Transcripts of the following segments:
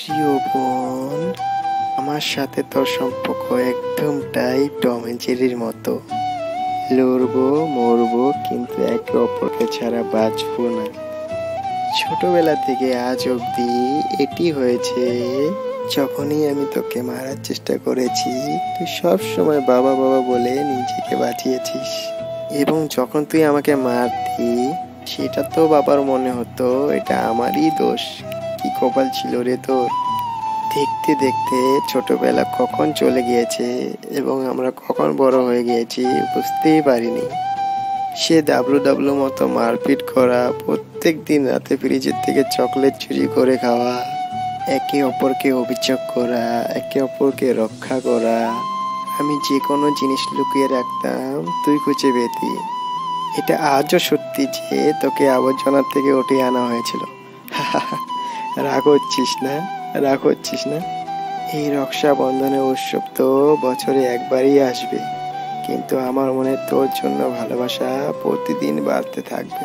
প্রিয় বোন, আমার সাথে তোর সম্পর্ক একদমটাই টম এন্ড জেরির মতো। লড়বো মরবো, কিন্তু একে অপরকে ছাড়া বাঁচবো না। ছোটবেলা থেকে আজ অব্দি এটি হয়েছে, যখনই আমি তোকে মারার চেষ্টা করেছি তুই সব সময় বাবা বাবা বলে নিজেকে বাঁচিয়েছিস, এবং যখন তুই আমাকে মারতি সেটা তো বাবার মনে হতো এটা আমারই দোষ। কি কপাল ছিল রে তোর। দেখতে দেখতে ছোটবেলা কখন চলে গিয়েছে এবং আমরা কখন বড় হয়ে গিয়েছি বুঝতেই পারিনি। সে ডাবলু ডাবলু মতো মারপিট করা, প্রত্যেক দিন রাতে ফ্রিজের থেকে চকলেট চুরি করে খাওয়া, একে অপরকে অভিযোগ করা, একে অপরকে রক্ষা করা। আমি যে কোনো জিনিস লুকিয়ে রাখতাম, তুই খুঁজে পেতি। এটা আজও সত্যি যে তোকে আবর্জনা থেকে উঠিয়ে আনা হয়েছিল। রাগ হচ্ছিস না? রাগ হচ্ছিস না? এই রক্ষাবন্ধনের উৎসব তো বছরে একবারই আসবে, কিন্তু আমার মনে তোর জন্য ভালোবাসা প্রতিদিন বাড়তে থাকবে।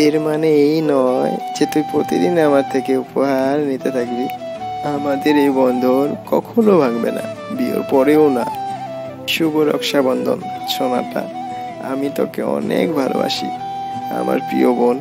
এর মানে এই নয় যে তুই প্রতিদিন আমার থেকে উপহার নিতে থাকবি। আমাদের এই বন্ধন কখনো ভাঙবে না, বিয়ের পরেও না। শুভ রক্ষাবন্ধন সোনাটা, আমি তোকে অনেক ভালোবাসি আমার প্রিয় বোন।